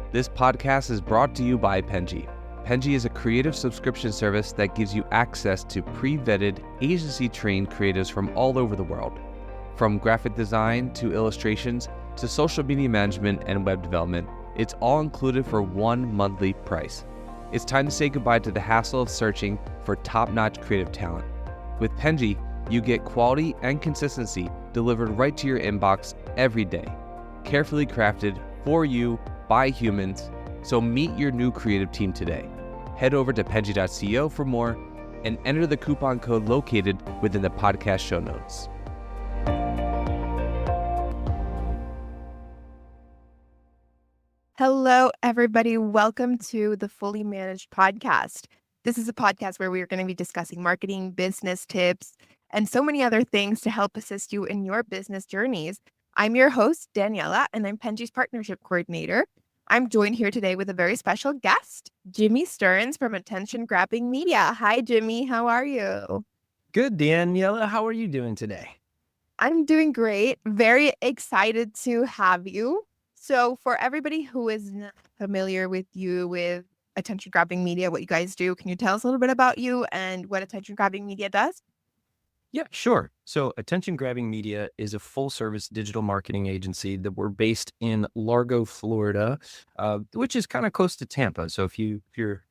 This podcast is brought to you by Penji. Penji is a creative subscription service that gives you access to pre-vetted, agency-trained creatives from all over the world. From graphic design to illustrations to social media management and web development, it's all included for one monthly price. It's time to say goodbye to the hassle of searching for top-notch creative talent. With Penji, you get quality and consistency delivered right to your inbox every day, carefully crafted for you by humans. So meet your new creative team today. Head over to penji.co for more and enter the coupon code located within the podcast show notes. Hello, everybody. Welcome to the Fully Managed podcast. This is a podcast where we are going to be discussing marketing, business tips, and so many other things to help assist you in your business journeys. I'm your host, Daniela, and I'm Penji's partnership coordinator. I'm joined here today with a very special guest, Jimmy Stearns from Attention Grabbing Media. Hi, Jimmy. How are you? Good, Daniela. How are you doing today? I'm doing great. Very excited to have you. So for everybody who is not familiar with you, with Attention Grabbing Media, what you guys do, can you tell us a little bit about you and what Attention Grabbing Media does? Yeah, sure. So Attention Grabbing Media is a full service digital marketing agency that we're based in Largo, Florida, which is kind of close to Tampa. So if you're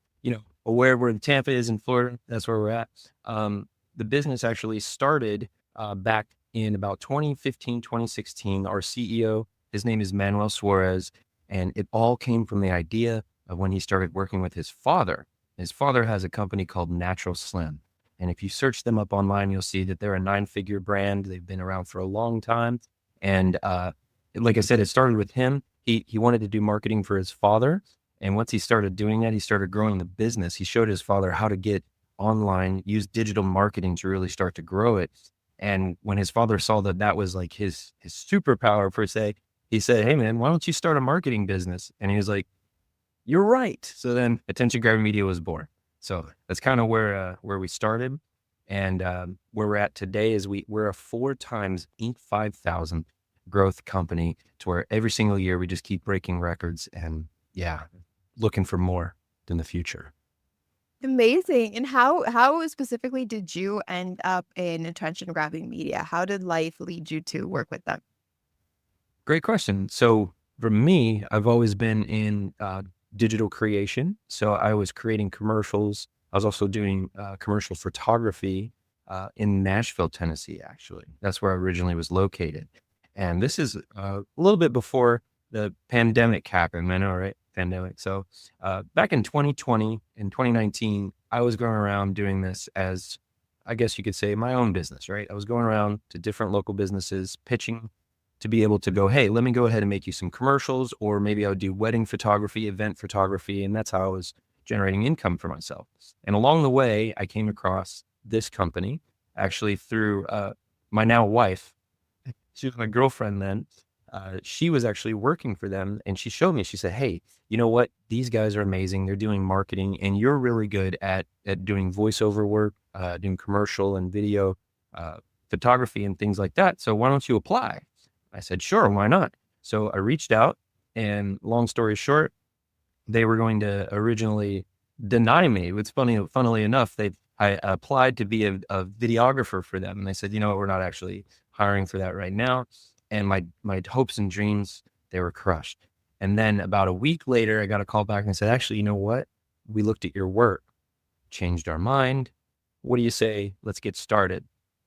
aware where Tampa is in Florida, that's where we're at. The business actually started back in about 2015, 2016. Our CEO, his name is Manuel Suarez, and it all came from the idea of when he started working with his father. His father has a company called Natural Slim. And if you search them up online, you'll see that they're a 9-figure brand. They've been around for a long time. And like I said, it started with him. He wanted to do marketing for his father. And once he started doing that, he started growing the business. He showed his father how to get online, use digital marketing to really start to grow it. And when his father saw that that was like his superpower per se, he said, "Hey man, why don't you start a marketing business?" And he was like, "You're right." So then Attention Grabbing Media was born. So that's kind of where we started, and where we're at today is we're a 4 times Inc. 5000 growth company, to where every single year we just keep breaking records, and looking for more in the future. Amazing. And how specifically did you end up in Attention Grabbing Media? How did life lead you to work with them? Great question. So for me, I've always been in digital creation. So I was creating commercials. I was also doing commercial photography in Nashville, Tennessee, actually. That's where I originally was located. And this is a little bit before the pandemic happened. I know, right? Pandemic. So back in 2020 and 2019, I was going around doing this as, I guess you could say, my own business, right? I was going around to different local businesses, pitching to be able to go, "Hey, let me go ahead and make you some commercials," or maybe I would do wedding photography, event photography. And that's how I was generating income for myself. And along the way, I came across this company actually through my now wife. She was my girlfriend then. She was actually working for them, and she showed me, she said, "Hey, you know what? These guys are amazing. They're doing marketing, and you're really good at doing voiceover work, doing commercial and video photography and things like that. So why don't you apply?" I said, "Sure, why not?" So I reached out, and long story short, they were going to originally deny me. It's funnily enough, I applied to be a videographer for them. And they said, "You know what, we're not actually hiring for that right now." And my hopes and dreams, they were crushed. And then about a week later, I got a call back and said, "Actually, you know what? We looked at your work, changed our mind. What do you say? Let's get started."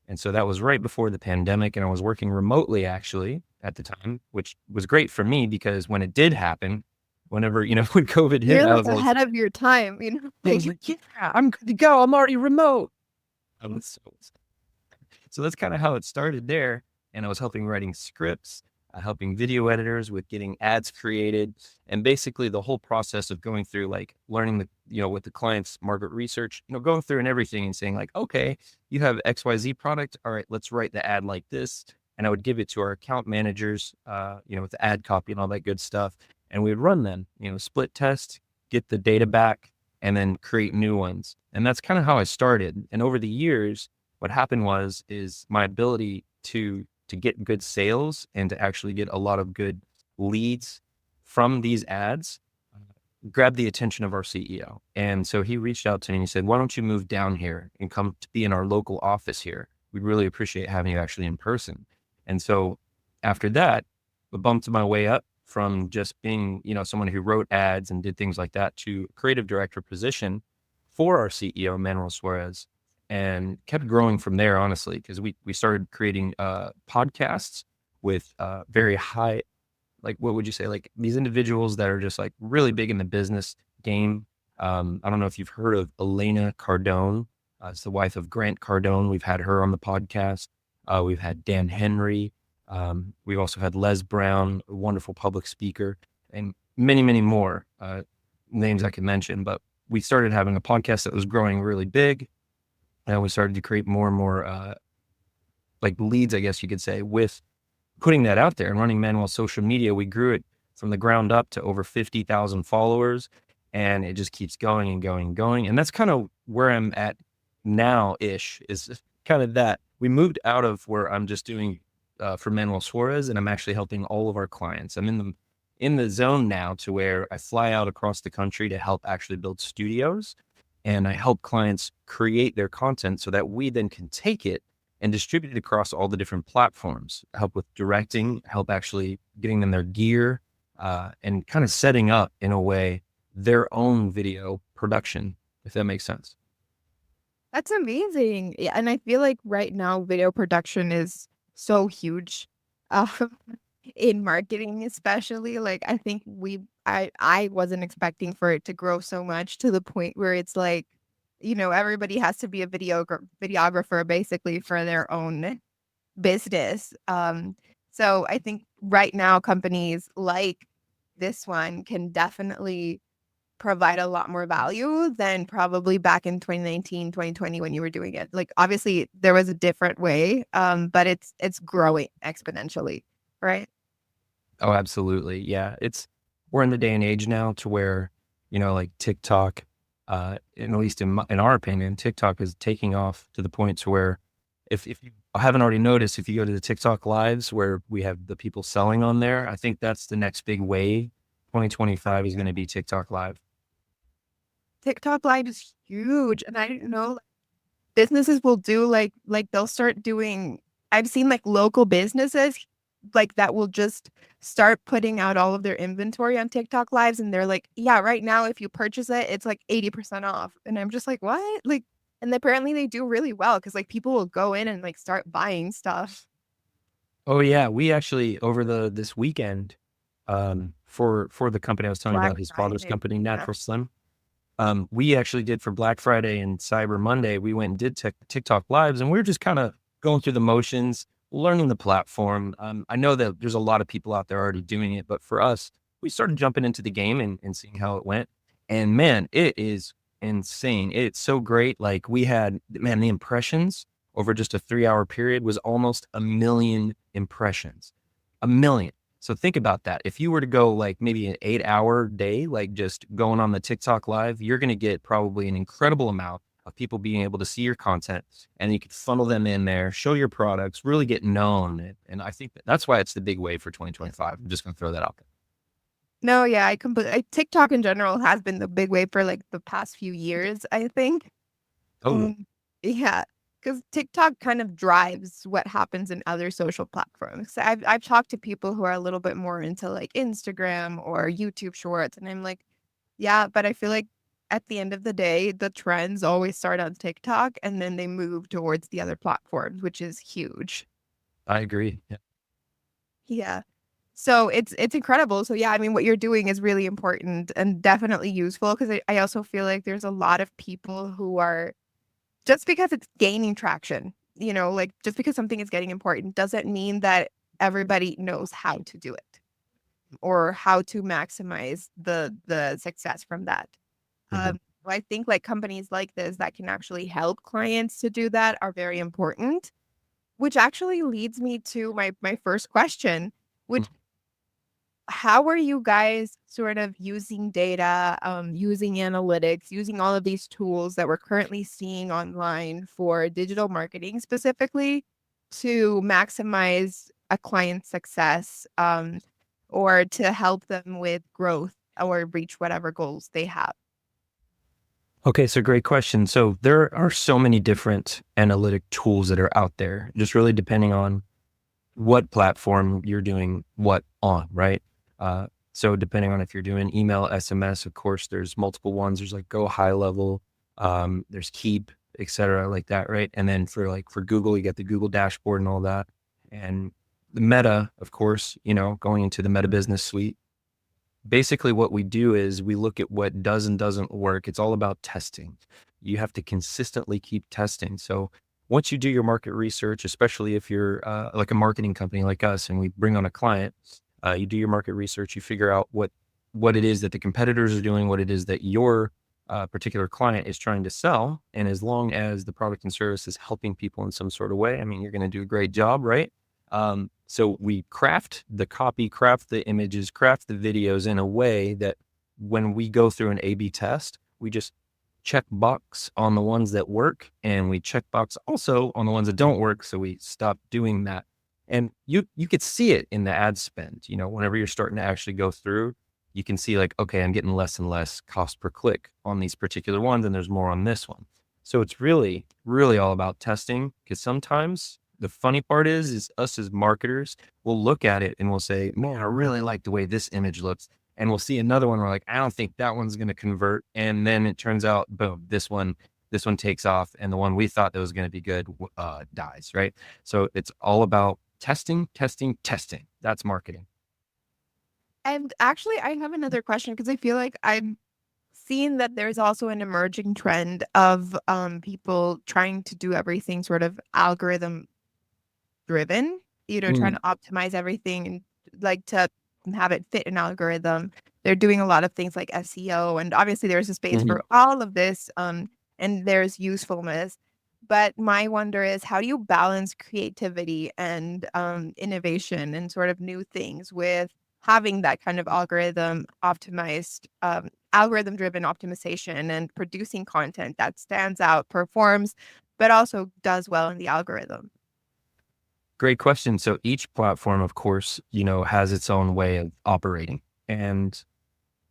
And so that was right before the pandemic, and I was working remotely actually at the time, which was great for me because when it did happen, whenever, when COVID hit, You're I like was like, ahead of your time, I was like, "Yeah, I'm good to go. I'm already remote." I was so that's kind of how it started there. And I was writing scripts, helping video editors with getting ads created, and basically the whole process of going through, like, learning with the client's market research, going through and everything and saying, like, "Okay, you have XYZ product. All right, let's write the ad like this." And I would give it to our account managers, with the ad copy and all that good stuff. And we would run them, split test, get the data back, and then create new ones. And that's kind of how I started. And over the years, what happened is my ability to get good sales and to actually get a lot of good leads from these ads grabbed the attention of our CEO. And so he reached out to me and he said, why don't you move down here and come to be in our local office here? We'd really appreciate having you actually in person. And so after that, I bumped my way up from just being, someone who wrote ads and did things like that to creative director position for our CEO, Manuel Suarez, and kept growing from there, honestly, because we started creating podcasts with very high, like, what would you say, like these individuals that are just like really big in the business game. I don't know if you've heard of Elena Cardone. It's the wife of Grant Cardone. We've had her on the podcast. We've had Dan Henry. We've also had Les Brown, a wonderful public speaker, and many, many more names I can mention. But we started having a podcast that was growing really big. And we started to create more and more like leads, I guess you could say, with putting that out there and running Manuel's social media. We grew it from the ground up to over 50,000 followers, and it just keeps going and going and going. And that's kind of where I'm at now-ish, is kind of that. We moved out of where I'm just doing for Manuel Suarez, and I'm actually helping all of our clients. I'm in the zone now to where I fly out across the country to help actually build studios, and I help clients create their content so that we then can take it and distribute it across all the different platforms, help with directing, help actually getting them their gear, and kind of setting up in a way their own video production, if that makes sense. That's amazing. Yeah, and I feel like right now video production is so huge, um, in marketing, especially. Like I think I wasn't expecting for it to grow so much to the point where it's like, everybody has to be a videographer basically for their own business. So I think right now companies like this one can definitely provide a lot more value than probably back in 2019, 2020 when you were doing it. Like obviously there was a different way, but it's growing exponentially, right? Oh, absolutely. Yeah. We're in the day and age now to where, like TikTok, and at least in our opinion, TikTok is taking off to the point to where if you haven't already noticed, if you go to the TikTok lives where we have the people selling on there, I think that's the next big wave. 2025 is going to be TikTok live. TikTok Live is huge, and I didn't know businesses will do like they'll start doing. I've seen like local businesses like that will just start putting out all of their inventory on TikTok lives, and they're like, yeah, right now if you purchase it, it's like 80% off. And I'm just like, what? Like, and apparently they do really well because like people will go in and like start buying stuff. Oh yeah, we actually over this weekend, for the company I was telling you Black about, his father's Friday. company, Yeah. Natural Slim. We actually did for Black Friday and Cyber Monday. We went and did TikTok lives, and we were just kind of going through the motions, learning the platform. I know that there's a lot of people out there already doing it, but for us, we started jumping into the game and seeing how it went. And man, it is insane. It's so great. Like we had, man, the impressions over just a 3-hour period was almost 1 million impressions. 1 million. So think about that. If you were to go like maybe an 8-hour day, like just going on the TikTok live, you're going to get probably an incredible amount of people being able to see your content, and you could funnel them in there, show your products, really get known. And I think that's why it's the big wave for 2025. I'm just going to throw that out there. No, yeah, TikTok in general has been the big wave for like the past few years, I think. Totally. Yeah, because TikTok kind of drives what happens in other social platforms. So I've talked to people who are a little bit more into like Instagram or YouTube Shorts, and I'm like, yeah, but I feel like at the end of the day, the trends always start on TikTok and then they move towards the other platforms, which is huge. I agree. Yeah. Yeah. So it's incredible. So yeah, I mean, what you're doing is really important and definitely useful because I also feel like there's a lot of people who are just because it's gaining traction, like just because something is getting important doesn't mean that everybody knows how to do it or how to maximize the success from that. Mhm. I think like companies like this that can actually help clients to do that are very important, which actually leads me to my first question, which how are you guys sort of using data, using analytics, using all of these tools that we're currently seeing online for digital marketing specifically to maximize a client's success, or to help them with growth or reach whatever goals they have? Okay, so great question. So there are so many different analytic tools that are out there, just really depending on what platform you're doing what on, right? So depending on if you're doing email, SMS, of course, there's multiple ones. There's like Go High Level, there's Keep, et cetera, like that, right? And then for Google, you get the Google dashboard and all that. And the Meta, of course, going into the Meta Business Suite. Basically, what we do is we look at what does and doesn't work. It's all about testing. You have to consistently keep testing. So once you do your market research, especially if you're like a marketing company like us and we bring on a client, you do your market research, you figure out what it is that the competitors are doing, what it is that your particular client is trying to sell. And as long as the product and service is helping people in some sort of way, I mean, you're going to do a great job, right? So we craft the copy, craft the images, craft the videos in a way that when we go through an A/B test, we just check box on the ones that work and we check box also on the ones that don't work. So we stop doing that. And you could see it in the ad spend, whenever you're starting to actually go through, you can see like, okay, I'm getting less and less cost per click on these particular ones and there's more on this one. So it's really, really all about testing, because sometimes the funny part is us as marketers, we'll look at it and we'll say, man, I really like the way this image looks. And we'll see another one. We're like, I don't think that one's going to convert. And then it turns out, boom, this one takes off. And the one we thought that was going to be good dies, right? So it's all about testing, testing, testing. That's marketing. And actually, I have another question because I feel like I'm seeing that there's also an emerging trend of people trying to do everything sort of algorithm driven, trying to optimize everything and like to have it fit an algorithm. They're doing a lot of things like SEO, and obviously there's a space Mhm. for all of this, and there's usefulness. But my wonder is, how do you balance creativity and innovation and sort of new things with having that kind of algorithm optimized, algorithm driven optimization and producing content that stands out, performs, but also does well in the algorithm? Great question. So each platform, of course, has its own way of operating. And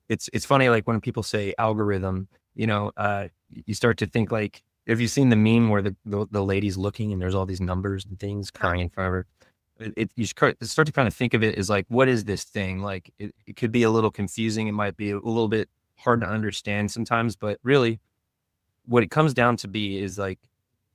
it's funny, like when people say algorithm, you start to think like, have you seen the meme where the lady's looking and there's all these numbers and things crying in front of her? You start to kind of think of it as like, what is this thing? Like it could be a little confusing. It might be a little bit hard to understand sometimes, but really what it comes down to be is like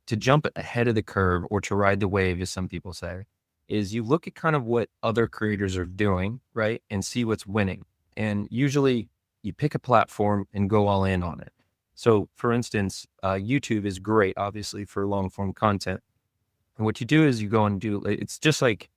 to jump ahead of the curve or to ride the wave, as some people say, is you look at kind of what other creators are doing, right? And see what's winning. And usually you pick a platform and go all in on it. So for instance, YouTube is great, obviously, for long form content. And what you do is you go and it's just like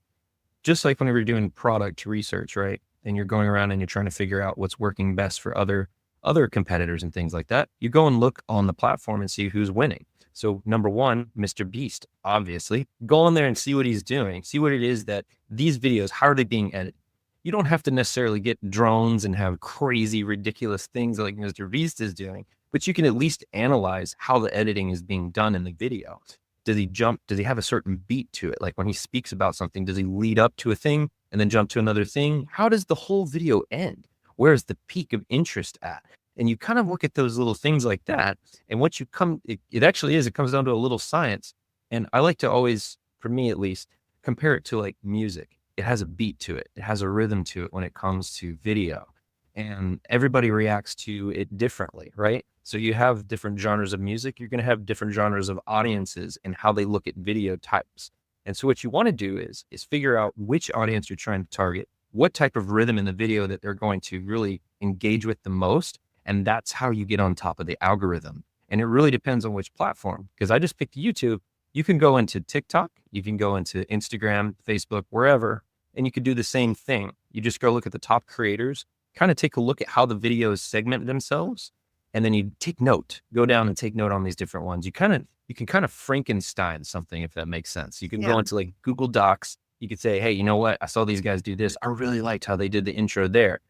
whenever you're doing product research, right? And you're going around and you're trying to figure out what's working best for other competitors and things like that. You go and look on the platform and see who's winning. So number one, Mr. Beast, obviously, go on there and see what he's doing. See what it is that these videos, how are they being edited? You don't have to necessarily get drones and have crazy, ridiculous things like Mr. Beast is doing, but you can at least analyze how the editing is being done in the video. Does he jump? Does he have a certain beat to it? Like when he speaks about something, does he lead up to a thing and then jump to another thing? How does the whole video end? Where's the peak of interest at? And you kind of look at those little things like that. And what you it actually is, it comes down to a little science. And I like to always, for me at least, compare it to like music. It has a beat to it. It has a rhythm to it when it comes to video. And everybody reacts to it differently, right? So you have different genres of music. You're going to have different genres of audiences and how they look at video types. And so what you want to do is figure out which audience you're trying to target, what type of rhythm in the video that they're going to really engage with the most. And that's how you get on top of the algorithm. And it really depends on which platform, because I just picked YouTube. You can go into TikTok, you can go into Instagram, Facebook, wherever, and you could do the same thing. You just go look at the top creators, kind of take a look at how the videos segment themselves, and then you take note, go down and take note on these different ones. You can kind of Frankenstein something, if that makes sense. You can go into like Google Docs. You could say, hey, you know what? I saw these guys do this. I really liked how they did the intro there.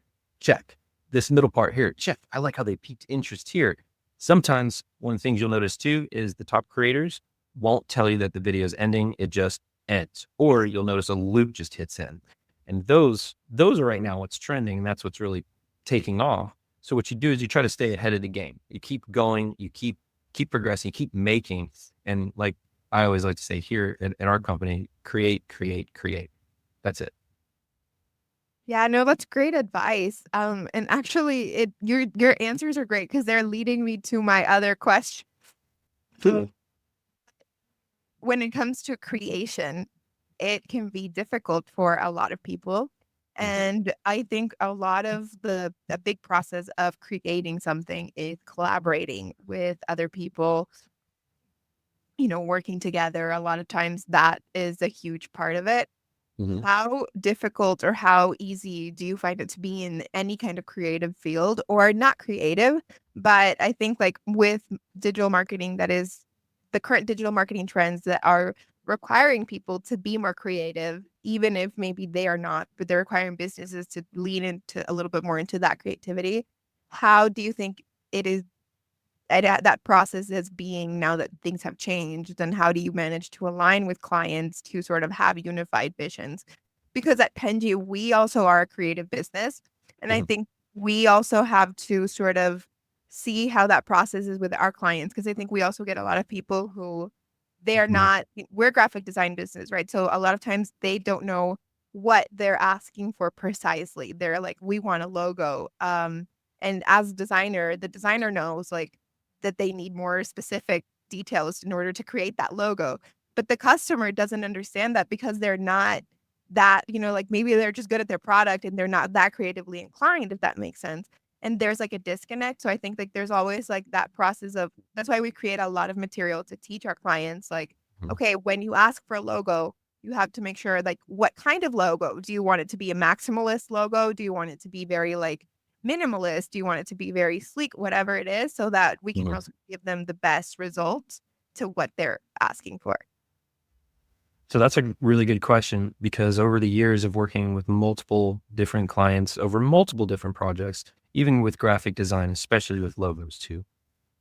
Check. This middle part here, check. I like how they piqued interest here. Sometimes one of the things you'll notice too is the top creators won't tell you that the video is ending. It just ends. Or you'll notice a loop just hits in. And those are right now what's trending. And that's what's really taking off. So what you do is you try to stay ahead of the game. You keep going, you keep progressing, you keep making. And like I always like to say here in our company, create. That's it. Yeah, no, that's great advice. And actually, your answers are great because they're leading me to my other question. When it comes to creation, it can be difficult for a lot of people. And I think a big process of creating something is collaborating with other people, working together. A lot of times that is a huge part of it. Mhm. How difficult or how easy do you find it to be in any kind of creative field or not creative? But I think like with digital marketing, that is the current digital marketing trends that are requiring people to be more creative, even if maybe they are not, but they're requiring businesses to lean into a little bit more into that creativity. How do you think it is that process is being now that things have changed, and how do you manage to align with clients to sort of have unified visions? Because at Penji, we also are a creative business, and I Mhm. think we also have to sort of see how that process is with our clients, because I think we also get a lot of people who they are Mhm. not we're a graphic design business, right? So a lot of times they don't know what they're asking for precisely. They're like, "We want a logo." And as a designer, the designer knows, like, that they need more specific details in order to create that logo. But the customer doesn't understand that because they're not that, like maybe they're just good at their product and they're not that creatively inclined, if that makes sense. And there's like a disconnect. So I think like there's always like that process of that's why we create a lot of material to teach our clients, like, Mhm. okay, when you ask for a logo, you have to make sure like what kind of logo? Do you want it to be a maximalist logo? Do you want it to be very like minimalist? Do you want it to be very sleek? Whatever it is, so that we can Mhm. also give them the best results to what they're asking for. So that's a really good question because over the years of working with multiple different clients over multiple different projects, even with graphic design, especially with logos too,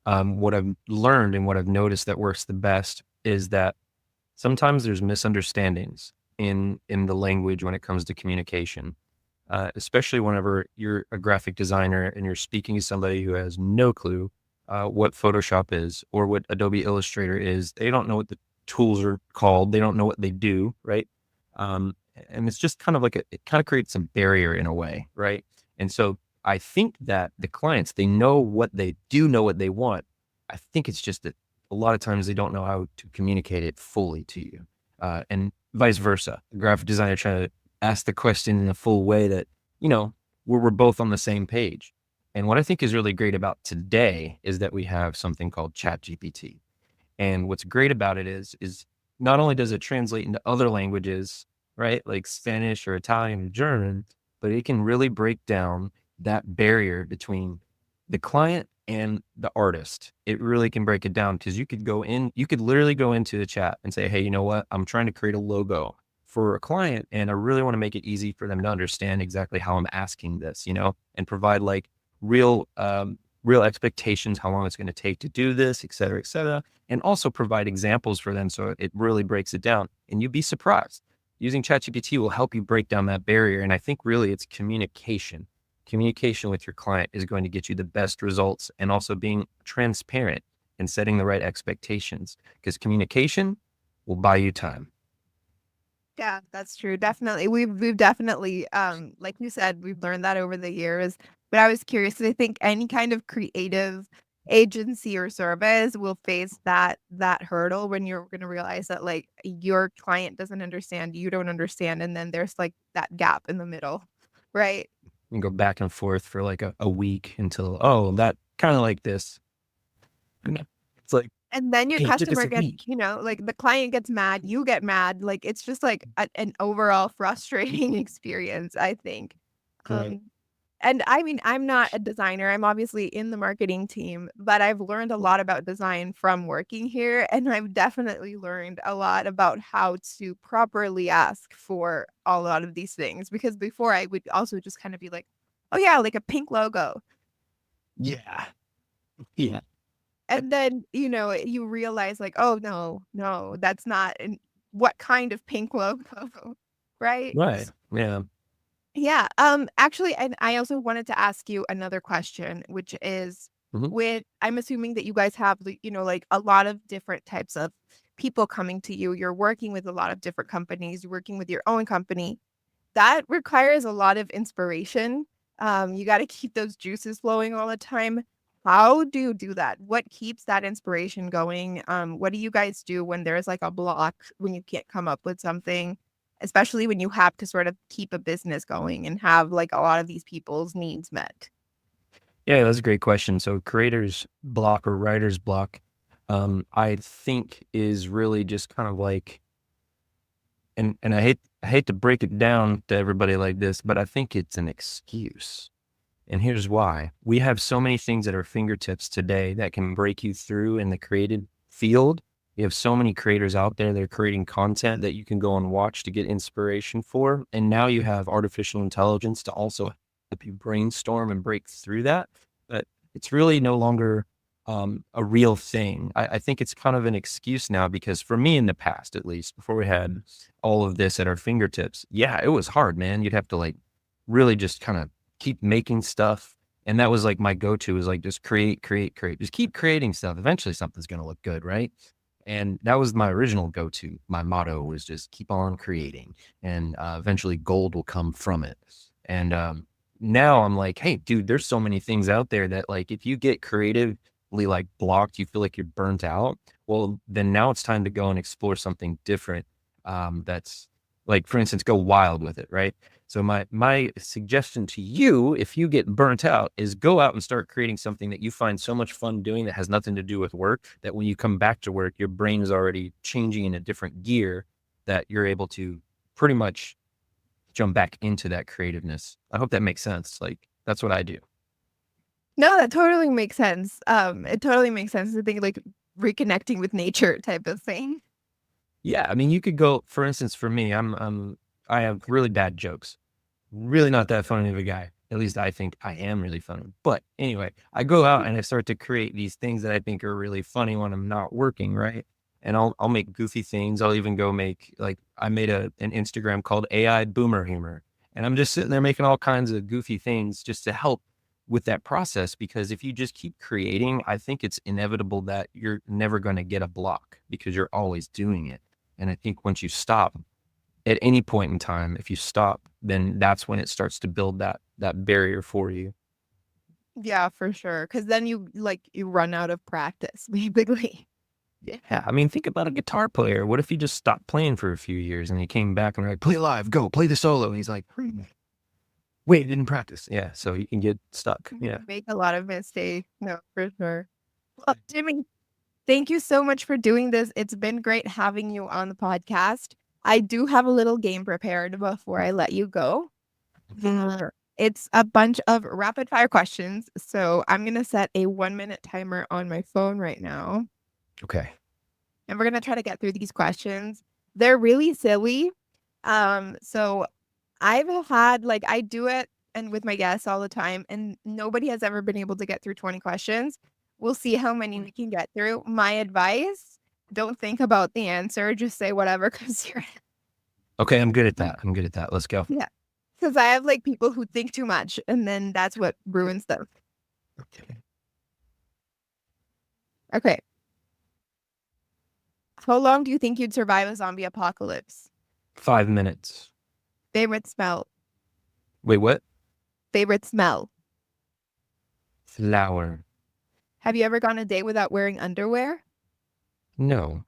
what I've learned and what I've noticed that works the best is that sometimes there's misunderstandings in the language when it comes to communication, especially whenever you're a graphic designer and you're speaking to somebody who has no clue what Photoshop is or what Adobe Illustrator is. They don't know what the tools are called. They don't know what they do, right? And it's just kind of like it kind of creates a barrier in a way, right? And so I think that the clients, they know what they do know what they want. I think it's just that a lot of times they don't know how to communicate it fully to you, and vice versa. The graphic designer trying to ask the question in a full way that, you know, we're both on the same page. And what I think is really great about today is that we have something called ChatGPT. And what's great about it is not only does it translate into other languages, right, like Spanish or Italian or German, but it can really break down that barrier between the client and the artist. It really can break it down because you could literally go into the chat and say, hey, you know what? I'm trying to create a logo for a client and I really want to make it easy for them to understand exactly how I'm asking this, and provide like real, real expectations, how long it's going to take to do this, et cetera, et cetera, and also provide examples for them. So it really breaks it down and you'd be surprised. Using ChatGPT will help you break down that barrier. And I think really it's communication. Communication with your client is going to get you the best results and also being transparent and setting the right expectations because communication will buy you time. Yeah, that's true. Definitely. We've definitely like you said, we've learned that over the years. But I was curious 'cause I think any kind of creative agency or service will face that hurdle when you're going to realize that like your client doesn't understand, you don't understand, and then there's like that gap in the middle, right? You can go back and forth for like a week until, oh, that kind of like this. And it's like, And then your hey, it took us customer a gets, week. like the client gets mad, you get mad, like it's just like an overall frustrating experience, I think. Right. Um, and I mean, I'm not a designer. I'm obviously in the marketing team, but I've learned a lot about design from working here. And I've definitely learned a lot about how to properly ask for a lot of these things. Because before I would also just kind of be like, oh, yeah, like a pink logo. Yeah. Yeah. And then, you realize like, "Oh, no, no, that's not what kind of pink logo," right? Right. Yeah. Yeah. Actually, and I also wanted to ask you another question, which is Mhm. with I'm assuming that you guys have, like a lot of different types of people coming to you. You're working with a lot of different companies, you're working with your own company. That requires a lot of inspiration. You got to keep those juices flowing all the time. How do you do that? What keeps that inspiration going? What do you guys do when there's like a block, when you can't come up with something, especially when you have to sort of keep a business going and have like a lot of these people's needs met? Yeah, that's a great question. So creator's block or writer's block, I think is really just kind of like, and I hate to break it down to everybody like this, but I think it's an excuse. And here's why. We have so many things at our fingertips today that can break you through in the creative field. You have so many creators out there that are creating content that you can go and watch to get inspiration for. And now you have artificial intelligence to also help you brainstorm and break through that. But it's really no longer a real thing. I think it's kind of an excuse now because for me in the past, at least, before we had all of this at our fingertips, yeah, it was hard, man. You'd have to like really just kind of keep making stuff. And that was like my go-to was like, just create, create, create, just keep creating stuff. Eventually something's going to look good. Right. And that was my original go-to. My motto was just keep on creating and eventually gold will come from it. And now I'm like, hey, dude, there's so many things out there that like, if you get creatively like blocked, you feel like you're burnt out. Well, then now it's time to go and explore something different. That's like, for instance, go wild with it. Right. So my suggestion to you, if you get burnt out, is go out and start creating something that you find so much fun doing that has nothing to do with work, that when you come back to work, your brain is already changing in a different gear, that you're able to pretty much jump back into that creativeness. I hope that makes sense. Like that's what I do. No, that totally makes sense. It totally makes sense to think like reconnecting with nature type of thing. Yeah, I mean, you could go, for instance, for me, I have really bad jokes. Really not that funny of a guy. At least I think I am really funny. But anyway, I go out and I start to create these things that I think are really funny when I'm not working, right? And I'll make goofy things. I'll even go make like I made an Instagram called AI Boomer Humor. And I'm just sitting there making all kinds of goofy things just to help with that process, because if you just keep creating, I think it's inevitable that you're never going to get a block because you're always doing it. And I think once you stop, at any point in time, if you stop, then that's when it starts to build that barrier for you. Yeah, for sure. Because then you run out of practice, basically. Yeah, I mean, think about a guitar player. What if he just stopped playing for a few years and he came back and we're like, play live, go, play the solo. And he's like, wait, didn't practice. Yeah, so you can get stuck. Yeah. Make a lot of mistakes. No, for sure. Well, Jimmy, thank you so much for doing this. It's been great having you on the podcast. I do have a little game prepared before I let you go. Sure. It's a bunch of rapid fire questions. So I'm going to set a 1 minute timer on my phone right now. Okay. And we're going to try to get through these questions. They're really silly. So I've had like I do it and with my guests all the time, and nobody has ever been able to get through 20 questions. We'll see how many we can get through. My advice, don't think about the answer, just say whatever comes to your head. Okay, I'm good at that. I'm good at that. Let's go. Yeah. Because I have like people who think too much and then that's what ruins them. Okay. Okay. How long do you think you'd survive a zombie apocalypse? 5 minutes. Favorite smell? Wait, what? Favorite smell? Flower. Have you ever gone a day without wearing underwear? No.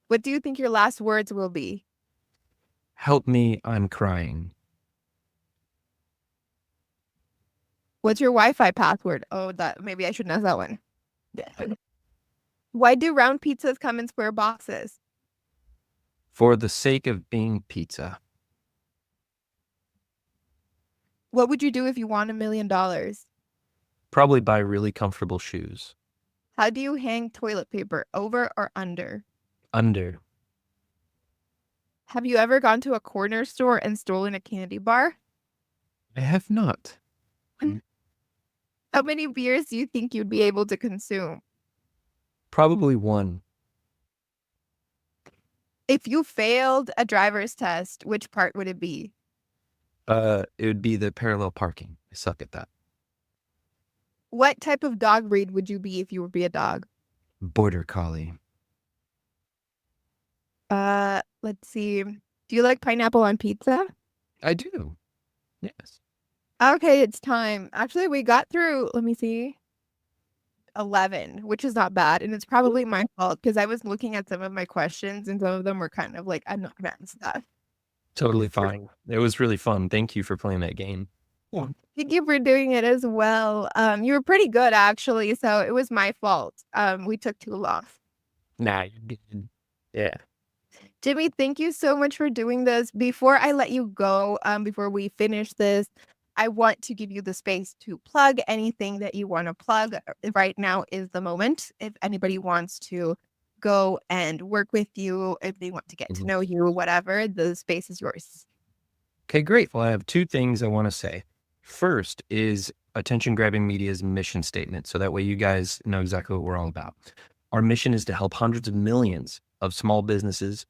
What do you think your last words will be? Help me, I'm crying. What's your Wi-Fi password? Oh, that maybe I shouldn't ask that one. Why do round pizzas come in square boxes? For the sake of being pizza. What would you do if you won $1 million? Probably buy really comfortable shoes. How do you hang toilet paper, over or under? Under. Have you ever gone to a corner store and stolen a candy bar? I have not. How many beers do you think you'd be able to consume? Probably one. If you failed a driver's test, which part would it be? It would be the parallel parking. I suck at that. What type of dog breed would you be if you would be a dog? Border collie. Let's see. Do you like pineapple on pizza? I do. Yes. Okay, it's time. Actually, we got through, let me see, 11, which is not bad. And it's probably my fault because I was looking at some of my questions and some of them were kind of like, I'm not gonna answer that. Totally fine. It was really fun. Thank you for playing that game. Thank you for doing it as well. You were pretty good actually, so it was my fault. We took too long. Nah, you did. Yeah. Jimmy, thank you so much for doing this. Before I let you go, before we finish this, I want to give you the space to plug anything that you want to plug. Right now is the moment. If anybody wants to go and work with you, if they want to get to know you, whatever, the space is yours. Okay, great. Well, I have two things I want to say. First is Attention Grabbing Media's mission statement. So that way you guys know exactly what we're all about. Our mission is to help hundreds of millions of small businesses.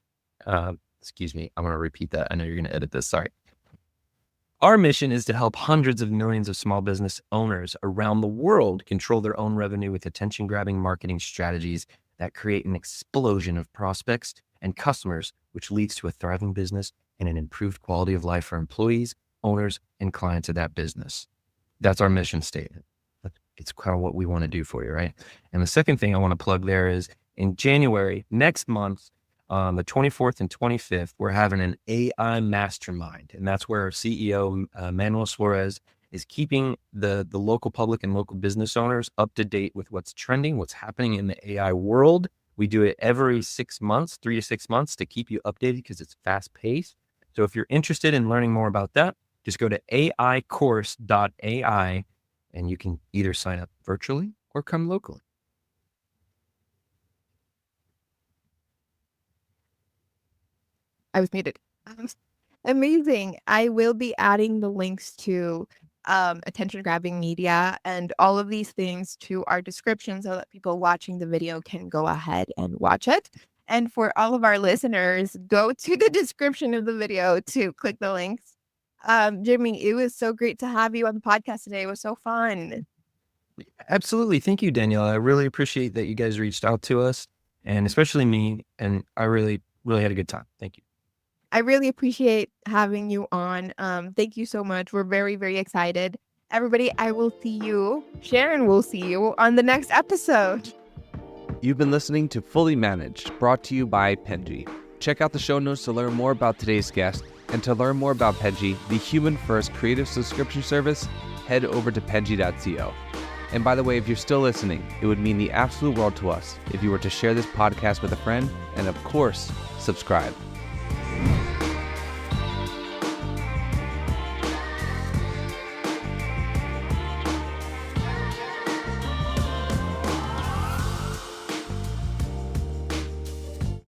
Excuse me. I'm going to repeat that. I know you're going to edit this. Sorry. Our mission is to help hundreds of millions of small business owners around the world control their own revenue with attention-grabbing marketing strategies that create an explosion of prospects and customers, which leads to a thriving business and an improved quality of life for employees, owners, and clients of that business. That's our mission statement. It's kind of what we want to do for you, right? And the second thing I want to plug there is in January, next month, on the 24th and 25th, we're having an AI mastermind. And that's where our CEO, Manuel Suarez, is keeping the local public and local business owners up to date with what's trending, what's happening in the AI world. We do it every 6 months, 3 to 6 months to keep you updated because it's fast paced. So if you're interested in learning more about that, just go to aicourse.ai and you can either sign up virtually or come locally. I was muted. Amazing. I will be adding the links to attention grabbing media and all of these things to our description so that people watching the video can go ahead and watch it. And for all of our listeners, go to the description of the video to click the links. Jimmy, it was so great to have you on the podcast today. It was so fun. Absolutely. Thank you, Danielle. I really appreciate that you guys reached out to us, and especially me. And I really, really had a good time. Thank you. I really appreciate having you on. Thank you so much. We're very, very excited. Everybody, I will see you. Sharon will see you on the next episode. You've been listening to Fully Managed, brought to you by Penji. Check out the show notes to learn more about today's guest, and to learn more about Penji, the human-first creative subscription service, head over to penji.co. And by the way, if you're still listening, it would mean the absolute world to us if you were to share this podcast with a friend and, of course, subscribe.